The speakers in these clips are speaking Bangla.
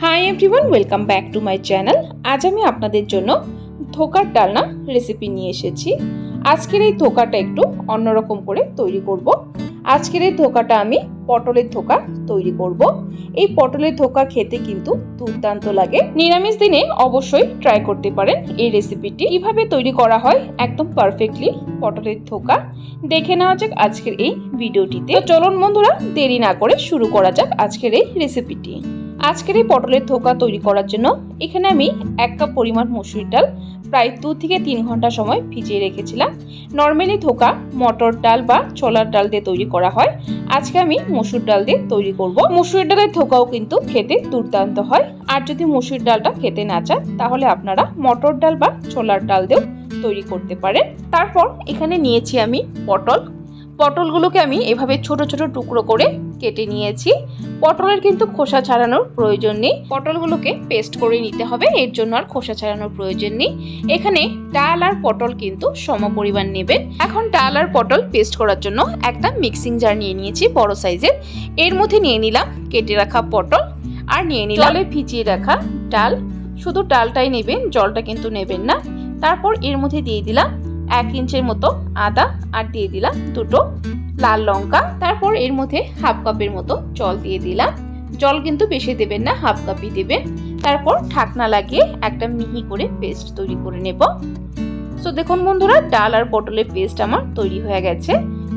Hi everyone, welcome back to my channel. আজ আমি আপনাদের জন্য ধোকার ডালনা রেসিপি নিয়ে এসেছি। আজকের এই ধোকাটা একটু অন্যরকম করে তৈরি করব। আজকের এই ধোকাটা আমি পটলের ধোকা তৈরি করব। এই পটলের ধোকা খেতে কিন্তু দুর্দান্ত লাগে। নিরামিষ দিনে অবশ্যই ট্রাই করতে পারেন এই রেসিপিটি। কিভাবে তৈরি করা হয় একদম পারফেক্টলি পটলের ধোকা দেখে নেওয়া যাক আজকের এই ভিডিওটিতে। তো চলুন বন্ধুরা, দেরি না করে শুরু করা যাক আজকের এই রেসিপিটি। আজকের এই পটলের ধোকা তৈরি করার জন্য এখানে আমি 1 কাপ পরিমাণ মসুর ডাল প্রায় 2 থেকে 3 ঘন্টা সময় ভিজিয়ে রেখেছিলাম। নর্মালি ধোকা মটর ডাল বা ছোলার ডাল দিয়ে তৈরি করা হয়, আজকে আমি মসুর ডাল দিয়ে তৈরি করব। মসুর ডালের ধোকাও কিন্তু খেতে দুর্দান্ত হয়। আর যদি মসুর ডালটা খেতে না চান তাহলে আপনারা মটর ডাল বা ছোলার ডাল দিয়েও তৈরি করতে পারেন। তারপর এখানে নিয়েছি আমি পটলগুলোকে আমি এভাবে ছোট ছোট টুকরো করে কেটে নিয়েছি। পটলের কিন্তু খোসা ছাড়ানোর প্রয়োজন নেই, পটলগুলোকে পেস্ট করে নিতে হবে, এর জন্য আর খোসা ছাড়ানোর প্রয়োজন নেই। এখানে ডাল আর পটল কিন্তু সমপরিমাণ নেবেন। এখন ডাল আর পটল পেস্ট করার জন্য একটা মিক্সিং জার নিয়ে নিয়েছি বড় সাইজের। এর মধ্যে নিয়ে নিলাম কেটে রাখা পটল আর নিয়ে নিলাম জলে ভিজিয়ে রাখা ডাল। শুধু ডালটাই নেবেন, জলটা কিন্তু নেবেন না। তারপর এর মধ্যে দিয়ে দিলাম 1 ইঞ্চের মতো আদা আর দিয়ে দিলাম 2টো লাল লঙ্কা। তারপর এর মধ্যে 1/2 কাপের মতো জল দিয়ে দিলাম। জল কিন্তু বেশি দেবেন না, 1/2 কাপই দেবেন। তারপর ঢাকনা লাগিয়ে একটা মিহি করে পেস্ট তৈরি করে নেব। সো দেখুন বন্ধুরা, ডাল আর পটলের পেস্ট আমার তৈরি হয়ে গেছে।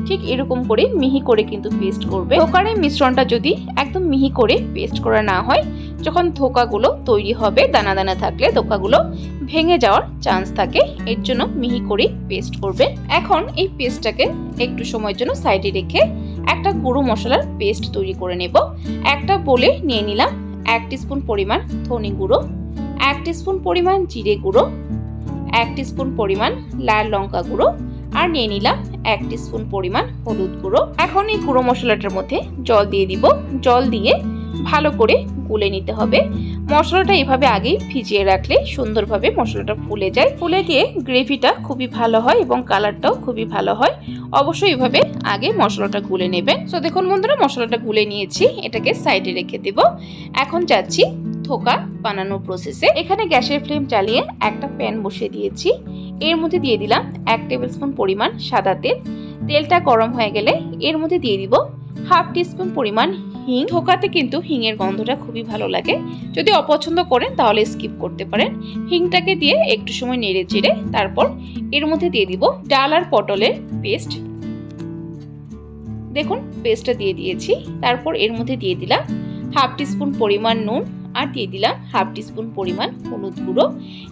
ঠিক এরকম করে মিহি করে কিন্তু পেস্ট করবে। ধোকার এই মিশ্রণটা যদি একদম মিহি করে পেস্ট করা না হয়, যখন ধোকাগুলো তৈরি হবে দানা দানা থাকলে ধোকাগুলো ভেঙে যাওয়ার চান্স থাকে, এর জন্য মিহি করে পেস্ট করবে। এখন এই পেস্টটাকে একটু সময়ের জন্য সাইডে রেখে একটা গুঁড়ো মশলার পেস্ট তৈরি করে নেব। একটা বলে নিয়ে নিলাম 1 টিস্পুন পরিমাণ ধনে গুঁড়ো, 1 টিস্পুন পরিমাণ জিরে গুঁড়ো, 1 টিস্পুন পরিমাণ লাল লঙ্কা গুঁড়ো আর নিয়ে নিলাম 1 টিস্পুন পরিমাণ হলুদ গুঁড়ো। এখন এই গুঁড়ো মশলাটার মধ্যে জল দিয়ে দিব। জল দিয়ে ভালো করে গুলে নিতে হবে। মশলাটা এভাবে আগেই ভিজিয়ে রাখলে সুন্দরভাবে মশলাটা ফুলে যায়। ফুলে গিয়ে গ্রেভিটা খুবই ভালো হয় এবং কালারটাও খুবই ভালো হয়। অবশ্যই এভাবে আগে মশলাটা গুলে নেবেন। তো দেখুন বন্ধুরা, মশলাটা গুলে নিয়েছি, এটাকে সাইডে রেখে দেব। এখন যাচ্ছি ধোকা বানানোর প্রসেসে। এখানে গ্যাসের ফ্লেম চালিয়ে একটা প্যান বসিয়ে দিয়েছি। এর মধ্যে দিয়ে দিলাম 1 টেবিলস্পুন পরিমাণ সাদা তেল। তেলটা গরম হয়ে গেলে এর মধ্যে দিয়ে দিব 1/2 টিস্পুন পরিমাণ হিং। ধোকাতে কিন্তু হিঙের গন্ধটা খুবই ভালো লাগে, যদি অপছন্দ করেন তাহলে স্কিপ করতে পারেন। হিংটাকে দিয়ে একটু সময় নেড়ে চেড়ে তারপর এর মধ্যে দিয়ে দিব ডাল আর পটলের পেস্ট। দেখুন পেস্টটা দিয়ে দিয়েছি। তারপর এর মধ্যে দিয়ে দিলাম 1/2 টিস্পুন পরিমাণ নুন আর দিয়ে দিলাম 1/2 টিস্পুন পরিমাণ হলুদ গুঁড়ো।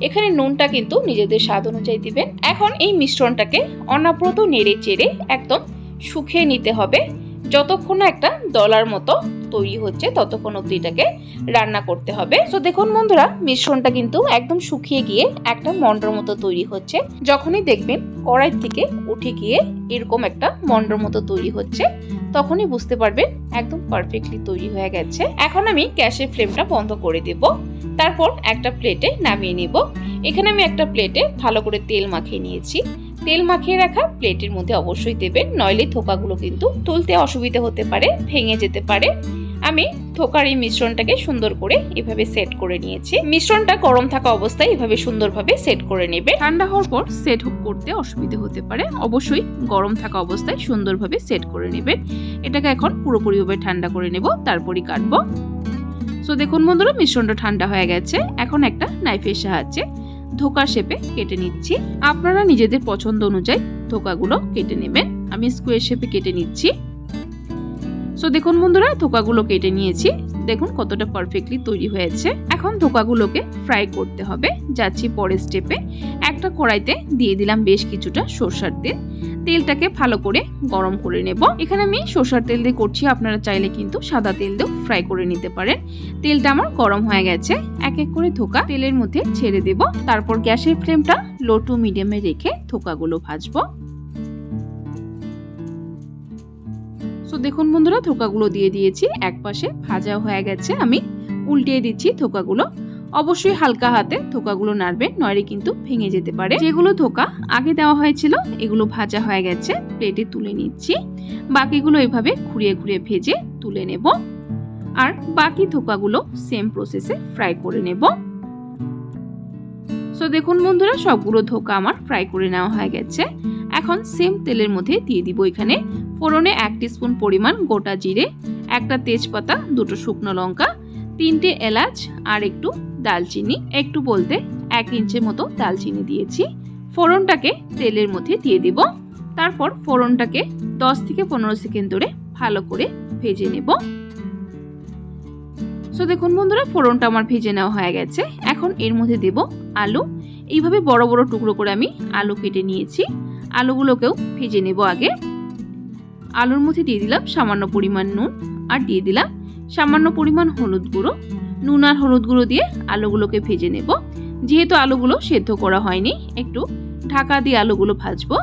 এখানে নুনটা কিন্তু নিজেদের স্বাদ অনুযায়ী দিবেন। এখন এই মিশ্রণটাকে অনবরত নেড়ে চেড়ে একদম শুকিয়ে নিতে হবে। যতক্ষণ না একটা দলার মতো তৈরি হচ্ছে ততক্ষণ অবধি এটাকে রান্না করতে হবে। তো দেখুন বন্ধুরা, মিশ্রণটা কিন্তু একদম শুকিয়ে গিয়ে একটা মন্ডর মতো তৈরি হচ্ছে। যখনই দেখবেন কড়াই থেকে উঠে গিয়ে এরকম একটা মন্ডর মতো তৈরি হচ্ছে, তখনই বুঝতে পারবেন একদম পারফেক্টলি তৈরি হয়ে গেছে। এখন আমি গ্যাসের ফ্লেমটা বন্ধ করে দেব। তারপর একটা প্লেটে নামিয়ে নেব। এখানে আমি একটা প্লেটে ভালো করে তেল মাখিয়ে নিয়েছি। তেল মাখিয়ে রাখা প্লেটের মধ্যে অবশ্যই দেবেন, নইলে ধোকাগুলো কিন্তু তুলতে অসুবিধা হতে পারে, ভেঙে যেতে পারে। আমি ধোকার এই মিশ্রণটাকে সুন্দর করে এভাবে সেট করে নিয়েছি। মিশ্রণটা গরম থাকা অবস্থায় এভাবে সুন্দরভাবে সেট করে নেবে। ঠান্ডা হওয়ার পর সেট করতে অসুবিধা হতে পারে, অবশ্যই গরম থাকা অবস্থায় সুন্দরভাবে সেট করে নেবেন। এটাকে এখন পুরোপুরিভাবে ঠান্ডা করে নেব, তারপরই কাটবো। সো দেখুন বন্ধুরা, মিশ্রণটা ঠান্ডা হয়ে গেছে। এখন একটা নাইফের সাহায্যে ধোকার শেপে কেটে নিচ্ছি। আপনারা নিজেদের পছন্দ অনুযায়ী ধোকাগুলো কেটে নেবেন। আমি স্কোয়ার শেপে কেটে নিচ্ছি। সো দেখুন বন্ধুরা, ধোকাগুলো কেটে নিয়েছি। দেখুন কতটা পারফেক্টলি তৈরি হয়েছে। এখন ধোকাগুলোকে ফ্রাই করতে হবে। যাচ্ছি পরের স্টেপে। একটা কড়াইতে দিয়ে দিলাম বেশ কিছুটা সরষের তেল। তেলটাকে ভালো করে গরম করে নেব। এখানে আমি সরষের তেল দিয়ে করছি, আপনারা চাইলে কিন্তু সাদা তেল দিয়েও ফ্রাই করে নিতে পারেন। তেলটা আমার গরম হয়ে গেছে। এক এক করে ধোকা তেলের মধ্যে ছেড়ে দেব। তারপর গ্যাসের ফ্লেমটা লো টু মিডিয়ামে রেখে ধোকাগুলো ভাজবো। তো দেখুন বন্ধুরা, ধোকাগুলো দিয়ে দিয়েছি, এক পাশে ভাজা হয়ে গেছে। আমি উল্টিয়ে দিচ্ছি ধোকাগুলো। অবশ্যই হালকা হাতে ধোকাগুলো নাড়বেন, নইলে কিন্তু ভেঙে যেতে পারে। যেগুলো ধোকা আগে দেওয়া হয়েছিল এগুলো ভাজা হয়ে গেছে, প্লেটে তুলে নিচ্ছি। বাকিগুলো এভাবে ঘুরিয়ে ঘুরিয়ে ভেজে তুলে নেব। আর বাকি ধোকাগুলো সেম প্রসেসে ফ্রাই করে নেব। সো দেখুন বন্ধুরা, সবগুলো ধোকা আমার ফ্রাই করে নেওয়া হয়ে গেছে। এখন সেম তেলের মধ্যে দিয়ে দিব এখানে ফোড়নে 1 টিস্পুন পরিমাণ গোটা জিরে, একটা তেজপাতা, 2টো শুকনো লঙ্কা, 3টে এলাচ আর একটু দালচিনি, একটু বলতে 1 ইঞ্চের মতো দালচিনি দিয়েছি। ফোড়নটাকে তেলের মধ্যে দিয়ে দিব। তারপর ফোড়নটাকে 10 থেকে 15 সেকেন্ড ধরে ভালো করে ভেজে নেব। সো দেখুন বন্ধুরা, ফোড়নটা আমার ভেজে নেওয়া হয়ে গেছে। এখন এর মধ্যে দেব আলু। এইভাবে বড় বড় টুকরো করে আমি আলু কেটে নিয়েছি। আলুগুলোকেও ভেজে নেব আগে। আলুর মধ্যে দিয়ে দিলাম সামান্য পরিমাণ নুন আর দিয়ে দিলাম সামান্য পরিমাণ হলুদ গুঁড়ো। নুন আর হলুদ গুঁড়ো দিয়ে আলুগুলোকে ভেজে নেব। যেহেতু আলুগুলো সেদ্ধ করা হয়নি, একটু ঢাকা দিয়ে আলুগুলো ভাজবো।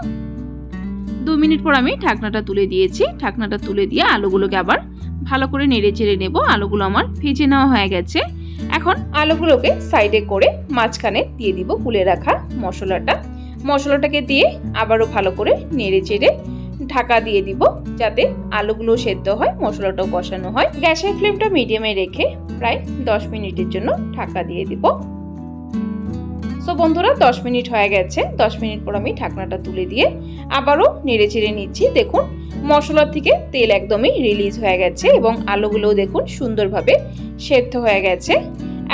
2 মিনিট পর আমি ঢাকনাটা তুলে দিয়েছি। ঢাকনাটা তুলে দিয়ে আলুগুলোকে আবার ভালো করে নেড়ে চেড়ে নেব। আলুগুলো আমার ভেজে নেওয়া হয়ে গেছে। এখন আলুগুলোকে সাইডে করে মাঝখানে দিয়ে দিব গুলে রাখা মশলাটা। মশলাটাকে দিয়ে আবারও ভালো করে নেড়ে চেড়ে ঢাকা দিয়ে দিব, যাতে আলুগুলো সেদ্ধ হয়, মশলাটাও কষানো হয়। গ্যাসের ফ্লেমটা মিডিয়ামে রেখে প্রায় 10 মিনিটের জন্য ঢাকা দিয়ে দিব। সো বন্ধুরা, 10 মিনিট হয়ে গেছে। 10 মিনিট পর আমি ঢাকনাটা তুলে দিয়ে আবারও নেড়ে চেড়ে নিচ্ছি। দেখুন মশলা থেকে তেল একদমই রিলিজ হয়ে গেছে এবং আলুগুলোও দেখুন সুন্দরভাবে সেদ্ধ হয়ে গেছে।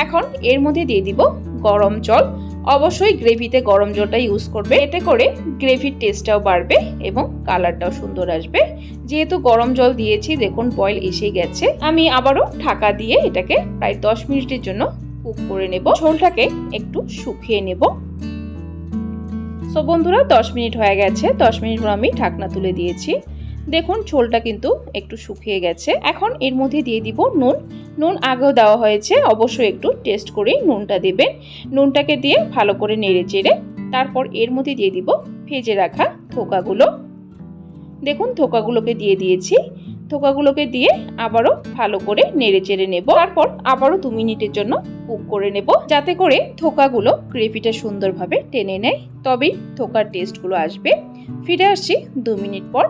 এখন এর মধ্যে দিয়ে দিব গরম জল। অবশ্যই গ্রেভিতে গরম জলটা ইউজ করবে, এতে করে গ্রেভির টেস্টটাও বাড়বে এবং কালারটাও সুন্দর আসবে। যেহেতু গরম জল দিয়েছি, দেখুন বয়েল এসে গেছে। আমি আবারও ঢাকা দিয়ে এটাকে প্রায় 10 মিনিটের জন্য কুক করে নেব। ঝোলটাকে একটু শুকিয়ে নেব। সো বন্ধুরা, 10 মিনিট হয়ে গেছে। 10 মিনিট পর আমি ঢাকনা তুলে দিয়েছি। দেখুন ঝোলটা কিন্তু একটু শুকিয়ে গেছে। এখন এর মধ্যে দিয়ে দিব নুন। নুন আগেও দেওয়া হয়েছে, অবশ্যই একটু টেস্ট করে নুনটা দেবেন। নুনটাকে দিয়ে ভালো করে নেড়ে চেড়ে তারপর এর মধ্যে দিয়ে দিব ভেজে রাখা ধোকাগুলো। দেখুন ধোকাগুলোকে দিয়ে দিয়েছি। ধোকাগুলোকে দিয়ে আবারও ভালো করে নেড়ে চেড়ে নেব। তারপর আবারও 2 মিনিটের জন্য কুক করে নেব, যাতে করে ধোকাগুলো গ্রেভিটা সুন্দরভাবে টেনে নেয়, তবেই ধোকার টেস্টগুলো আসবে। ফিরে আসছি 2 মিনিট পর।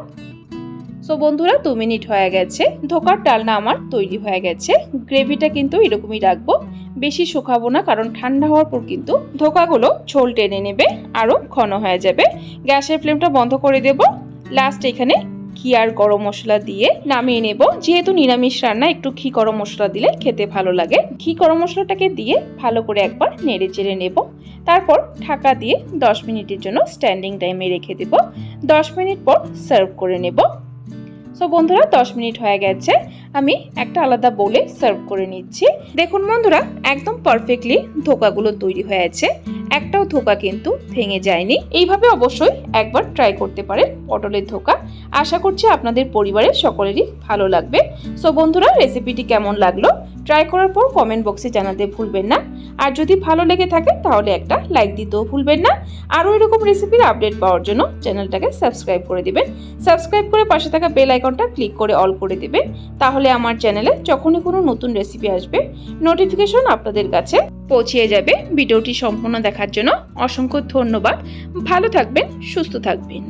সো বন্ধুরা, 2 মিনিট হয়ে গেছে। ধোকার ডালনা আমার তৈরি হয়ে গেছে। গ্রেভিটা কিন্তু এরকমই রাখবো, বেশি শুকাবো না, কারণ ঠান্ডা হওয়ার পর কিন্তু ধোকাগুলো ঝোল টেনে নেবে, আরো ঘন হয়ে যাবে। গ্যাসের ফ্লেমটা বন্ধ করে দেব। লাস্ট এখানে ঘি আর গরম মশলা দিয়ে নামিয়ে নেব। যেহেতু নিরামিষ রান্না, একটু ঘি গরম মশলা দিলে খেতে ভালো লাগে। ঘি গরম মশলাটাকে দিয়ে ভালো করে একবার নেড়ে চেড়ে নেব। তারপর ঢাকা দিয়ে 10 মিনিটের জন্য স্ট্যান্ডিং টাইমে রেখে দেব। 10 মিনিট পর সার্ভ করে নেব। সো বন্ধুরা, 10 মিনিট হয়ে গেছে। আমি একটা আলাদা বোলে সার্ভ করে নিচ্ছি। দেখুন বন্ধুরা, একদম পারফেক্টলি ধোকাগুলো তৈরি হয়েছে। একটাও ধোকা কিন্তু ভেঙে যায়নি। এইভাবে অবশ্যই একবার ট্রাই করতে পারেন পটলের ধোকা। আশা করছি আপনাদের পরিবারের সকলেরই ভালো লাগবে। সো বন্ধুরা, রেসিপিটি কেমন লাগলো ট্রাই করার পর কমেন্ট বক্সে জানাতে ভুলবেন না। আর যদি ভালো লেগে থাকে তাহলে একটা লাইক দিতেও ভুলবেন না। আরও এরকম রেসিপির আপডেট পাওয়ার জন্য চ্যানেলটাকে সাবস্ক্রাইব করে দিবেন। সাবস্ক্রাইব করে পাশে থাকা বেল আইকনটা ক্লিক করে অল করে দিবেন। তাহলে আমার চ্যানেলে যখনই কোনো নতুন রেসিপি আসবে, নোটিফিকেশন আপনাদের কাছে পৌঁছে যাবে। ভিডিওটি সম্পূর্ণ দেখার জন্য অসংখ্য ধন্যবাদ। ভালো থাকবেন, সুস্থ থাকবেন।